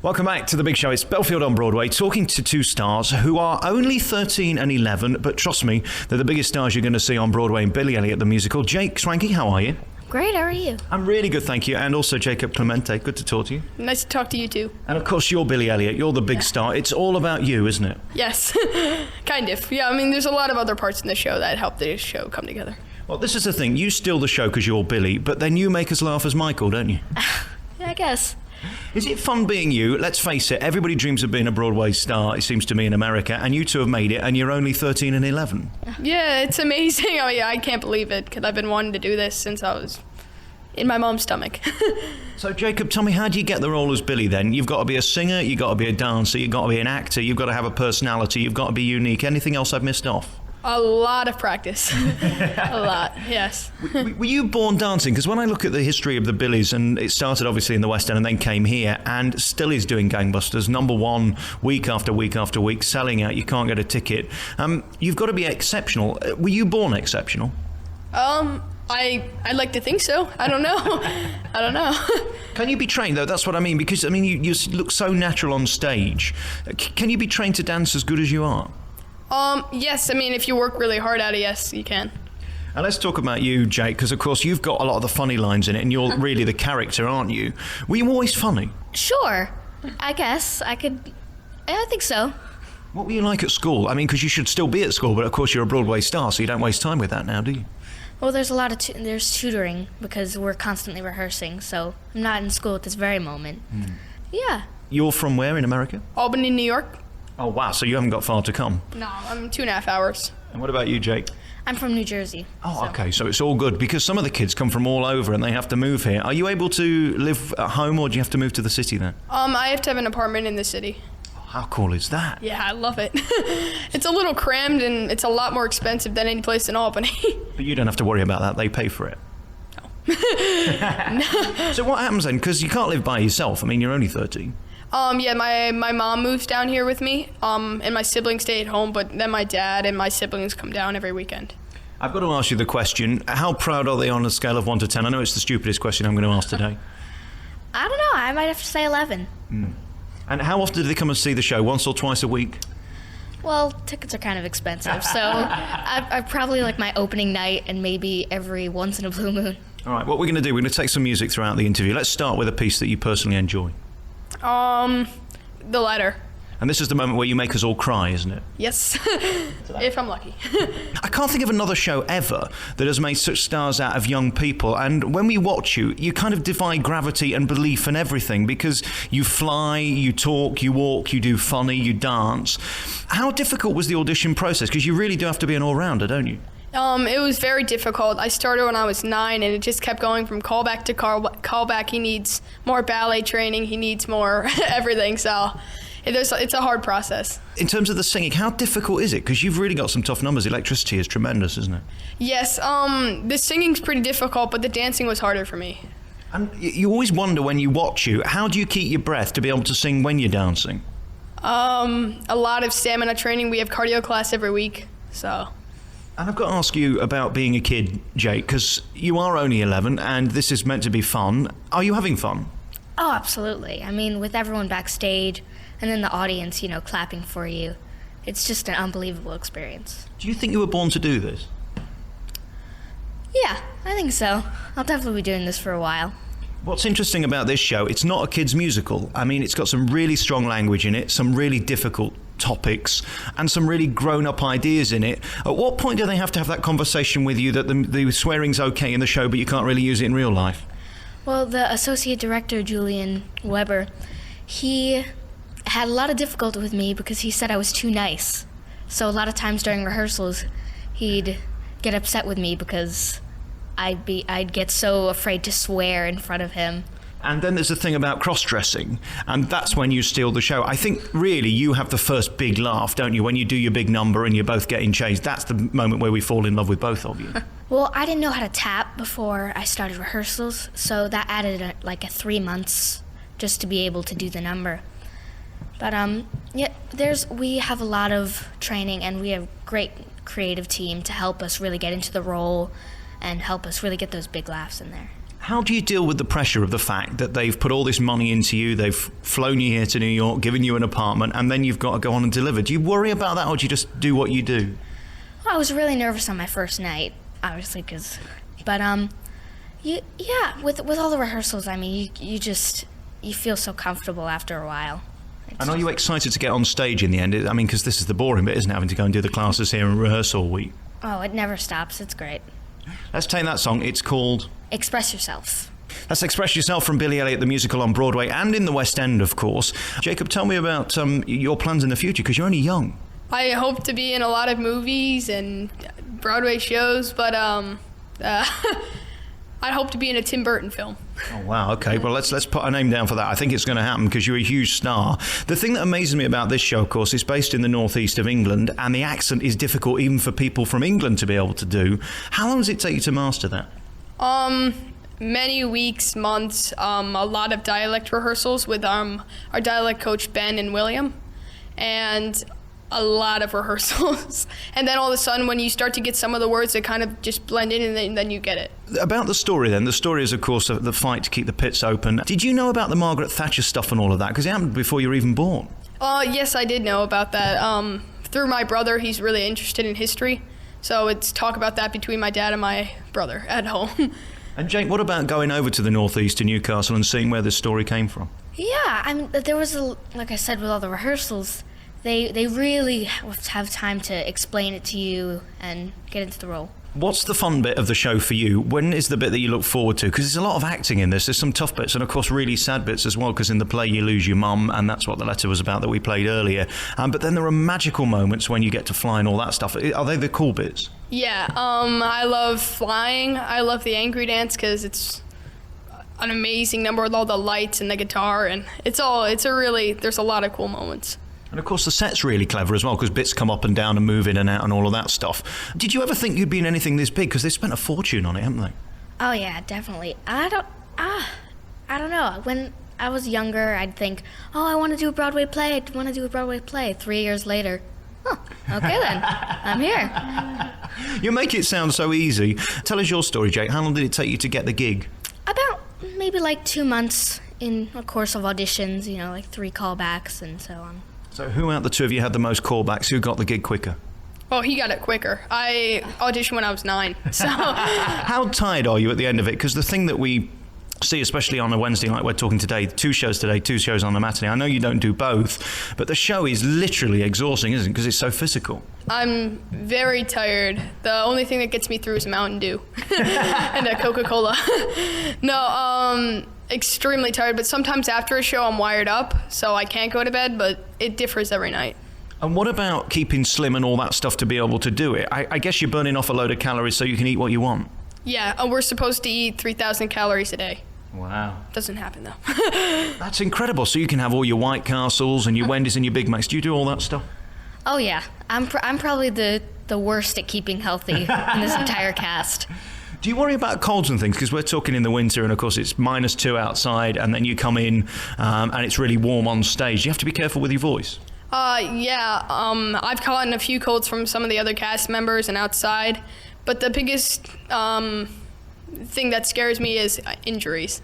Welcome back to The Big Show. It's Belfield on Broadway, talking to two stars who are only 13 and 11, but trust me, they're the biggest stars you're going to see on Broadway in Billy Elliot the musical. Jake Schwencke, how are you? Great, how are you? I'm really good, thank you. And also Jacob Clemente, good to talk to you. Nice to talk to you too. And of course, you're Billy Elliot, you're the big star. It's all about you, isn't it? Yes, kind of. Yeah, I mean, there's a lot of other parts in the show that help the show come together. Well, this is the thing. You steal the show because you're Billy, but then you make us laugh as Michael, don't you? Yeah, I guess. Is it fun being you? Let's face it, everybody dreams of being a Broadway star, it seems to me, in America, and you two have made it, and you're only 13 and 11. Yeah, it's amazing. I mean, I can't believe it, because I've been wanting to do this since I was in my mom's stomach. So, Jacob, tell me, how do you get the role as Billy, then? You've got to be a singer, you've got to be a dancer, you've got to be an actor, you've got to have a personality, you've got to be unique. Anything else I've missed off? A lot of practice. A lot, yes. Were you born dancing? Because when I look at the history of the Billies, and it started obviously in the West End and then came here, and still is doing gangbusters, number one, week after week after week, selling out, you can't get a ticket. You've got to be exceptional. Were you born exceptional? I'd like to think so. I don't know. I don't know. Can you be trained, though? That's what I mean, because, I mean, you look so natural on stage. Can you be trained to dance as good as you are? Yes, I mean, if you work really hard at it, yes, you can. And let's talk about you, Jake, because, of course, you've got a lot of the funny lines in it, and you're really the character, aren't you? Were you always funny? Sure, I guess. I think so. What were you like at school? I mean, because you should still be at school, but, of course, you're a Broadway star, so you don't waste time with that now, do you? Well, there's a lot of there's tutoring, because we're constantly rehearsing, so I'm not in school at this very moment. Yeah. You're from where in America? Albany, New York. Oh, wow, so you haven't got far to come. No, I'm 2.5 hours. And what about you, Jake? I'm from New Jersey. Oh, okay, so it's all good, because some of the kids come from all over and they have to move here. Are you able to live at home, or do you have to move to the city then? I have to have an apartment in the city. How cool is that? Yeah, I love it. It's a little crammed, and it's a lot more expensive than any place in Albany. But you don't have to worry about that, they pay for it. No. So what happens then? Because you can't live by yourself. I mean, you're only 13. Yeah, my mom moves down here with me, and my siblings stay at home, but then my dad and my siblings come down every weekend. I've got to ask you the question, how proud are they on a scale of 1 to 10? I know it's the stupidest question I'm going to ask today. I don't know, I might have to say 11. And how often do they come and see the show? Once or twice a week? Well, tickets are kind of expensive, so I probably like my opening night and maybe every once in a blue moon. All right, what we're going to do, we're going to take some music throughout the interview. Let's start with a piece that you personally enjoy. The Ladder. And this is the moment where you make us all cry, isn't it? Yes, if I'm lucky. I can't think of another show ever that has made such stars out of young people. And when we watch you, you kind of defy gravity and belief and everything, because you fly, you talk, you walk, you do funny, you dance. How difficult was the audition process? Because you really do have to be an all-rounder, don't you? It was very difficult. I started when I was 9, and it just kept going from callback to callback. He needs more ballet training. He needs more everything. So it's a hard process. In terms of the singing, how difficult is it? Because you've really got some tough numbers. Electricity is tremendous, isn't it? Yes. The singing's pretty difficult, but the dancing was harder for me. And you always wonder when you watch you, how do you keep your breath to be able to sing when you're dancing? A lot of stamina training. We have cardio class every week, so... And I've got to ask you about being a kid, Jake, because you are only 11 and this is meant to be fun. Are you having fun? Oh, absolutely. I mean, with everyone backstage and then the audience, clapping for you, it's just an unbelievable experience. Do you think you were born to do this? Yeah, I think so. I'll definitely be doing this for a while. What's interesting about this show, it's not a kid's musical. I mean, it's got some really strong language in it, some really difficult topics, and some really grown-up ideas in it. At what point do they have to have that conversation with you that the swearing's okay in the show, but you can't really use it in real life? Well, the associate director, Julian Weber, he had a lot of difficulty with me because he said I was too nice. So a lot of times during rehearsals, he'd get upset with me because I'd get so afraid to swear in front of him. And then there's the thing about cross-dressing, and that's when you steal the show. I think, really, you have the first big laugh, don't you? When you do your big number and you're both getting changed, that's the moment where we fall in love with both of you. Well, I didn't know how to tap before I started rehearsals, so that added like 3 months just to be able to do the number. But we have a lot of training, and we have a great creative team to help us really get into the role and help us really get those big laughs in there. How do you deal with the pressure of the fact that they've put all this money into you, they've flown you here to New York, given you an apartment, and then you've got to go on and deliver? Do you worry about that, or do you just do what you do? Well, I was really nervous on my first night, obviously, with all the rehearsals, I mean, you feel so comfortable after a while. And are you excited to get on stage in the end? I mean, because this is the boring bit, isn't it, having to go and do the classes here and rehearse all week? Oh, it never stops. It's great. Let's take that song. It's called Express Yourself. Let's Express Yourself from Billy Elliot, the musical on Broadway and in the West End, of course. Jacob, tell me about your plans in the future, because you're only young. I hope to be in a lot of movies and Broadway shows, but I'd hope to be in a Tim Burton film. Oh, wow. Okay. Well, let's put a name down for that. I think it's going to happen because you're a huge star. The thing that amazes me about this show, of course, is based in the northeast of England, and the accent is difficult even for people from England to be able to do. How long does it take you to master that? Many weeks, months, a lot of dialect rehearsals with our dialect coach Ben and William, and a lot of rehearsals. And then all of a sudden, when you start to get some of the words that kind of just blend in, and then you get it. About the story then, the story is, of course, the fight to keep the pits open. Did you know about the Margaret Thatcher stuff and all of that? Because it happened before you were even born. Yes, I did know about that. Through my brother, he's really interested in history. So it's talk about that between my dad and my brother at home. And Jake, what about going over to the northeast to Newcastle and seeing where this story came from? Yeah, I mean, there was, like I said, with all the rehearsals, they really have time to explain it to you and get into the role. What's the fun bit of the show for you? When is the bit that you look forward to? Because there's a lot of acting in this. There's some tough bits and, of course, really sad bits as well, because in the play you lose your mum, and that's what the letter was about that we played earlier. But then there are magical moments when you get to fly and all that stuff. Are they the cool bits? Yeah, I love flying. I love the angry dance because it's an amazing number with all the lights and the guitar, and there's a lot of cool moments. And of course the set's really clever as well, because bits come up and down and move in and out and all of that stuff. Did you ever think you'd be in anything this big? Because they spent a fortune on it, haven't they? Oh yeah, definitely. I don't know. When I was younger, I'd think, oh, I want to do a Broadway play. 3 years later, oh, okay then, I'm here. You make it sound so easy. Tell us your story, Jake. How long did it take you to get the gig? About maybe like 2 months in a course of auditions, like 3 callbacks and so on. So who out the two of you had the most callbacks? Who got the gig quicker? Oh, he got it quicker. I auditioned when I was 9. So How tired are you at the end of it? Because the thing that we see, especially on a Wednesday like we're talking today, 2 shows today, 2 shows on a matinee. I know you don't do both, but the show is literally exhausting, isn't it? Because it's so physical. I'm very tired. The only thing that gets me through is Mountain Dew and a Coca-Cola. No, extremely tired, but sometimes after a show I'm wired up, so I can't go to bed, but it differs every night. And what about keeping slim and all that stuff to be able to do it? I guess you're burning off a load of calories so you can eat what you want. Yeah, we're supposed to eat 3,000 calories a day. Wow. Doesn't happen though. That's incredible. So you can have all your White Castles and your Wendy's and your Big Macs. Do you do all that stuff? Oh yeah, I'm probably the worst at keeping healthy in this entire cast. Do you worry about colds and things? Because we're talking in the winter, and of course it's -2 outside, and then you come in and it's really warm on stage. You have to be careful with your voice. Yeah. I've gotten a few colds from some of the other cast members and outside, but the biggest thing that scares me is injuries.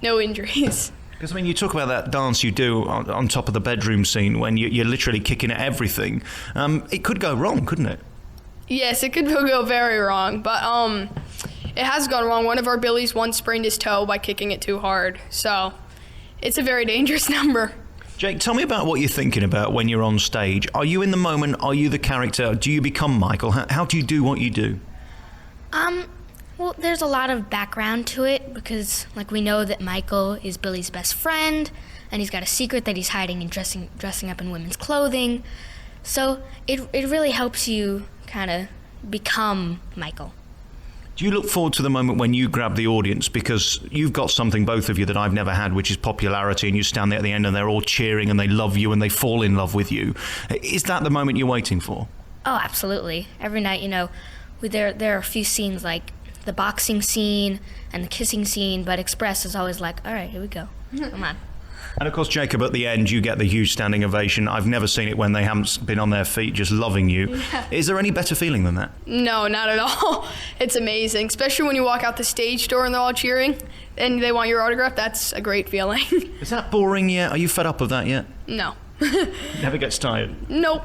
No injuries. Because, I mean, you talk about that dance you do on top of the bedroom scene when you're literally kicking at everything. It could go wrong, couldn't it? Yes, it could go very wrong, but it has gone wrong. One of our Billies once sprained his toe by kicking it too hard, so it's a very dangerous number. Jake, tell me about what you're thinking about when you're on stage. Are you in the moment? Are you the character? Do you become Michael? How do you do what you do? Well, there's a lot of background to it because, we know that Michael is Billy's best friend, and he's got a secret that he's hiding and dressing up in women's clothing. So it really helps you kind of become Michael. Do you look forward to the moment when you grab the audience? Because you've got something, both of you, that I've never had, which is popularity, and you stand there at the end and they're all cheering and they love you and they fall in love with you. Is that the moment you're waiting for? Oh, absolutely. Every night, there are a few scenes like the boxing scene and the kissing scene, but Express is always like, all right, here we go. Come on. And of course, Jacob, at the end, you get the huge standing ovation. I've never seen it when they haven't been on their feet just loving you. Yeah. Is there any better feeling than that? No, not at all. It's amazing, especially when you walk out the stage door and they're all cheering and they want your autograph. That's a great feeling. Is that boring yet? Are you fed up of that yet? No. Never gets tired. Nope.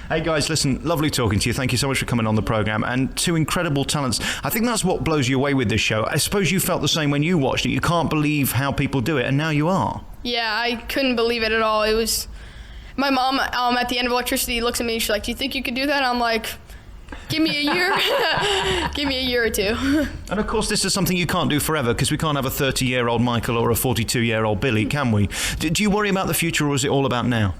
Hey guys, listen, lovely talking to you. Thank you so much for coming on the programme. And two incredible talents. I think that's what blows you away with this show. I suppose you felt the same when you watched it. You can't believe how people do it, and now you are. Yeah, I couldn't believe it at all. It was my mom at the end of electricity looks at me and she's like, "Do you think you could do that?" I'm like, "Give me a year." Give me a year or two. And of course, this is something you can't do forever, because we can't have a 30-year-old Michael or a 42-year-old Billy, can we? Do you worry about the future, or is it all about now?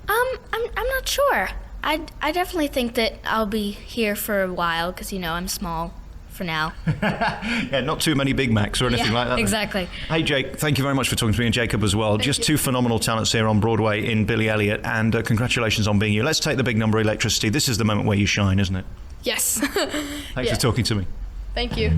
I'm not sure. I definitely think that I'll be here for a while because, I'm small for now. Yeah, not too many Big Macs or anything like that. Exactly. Hey, Jake, thank you very much for talking to me, and Jacob as well. Just two phenomenal talents here on Broadway in Billy Elliot, and congratulations on being you. Let's take the big number, Electricity. This is the moment where you shine, isn't it? Yes. Thanks for talking to me. Thank you.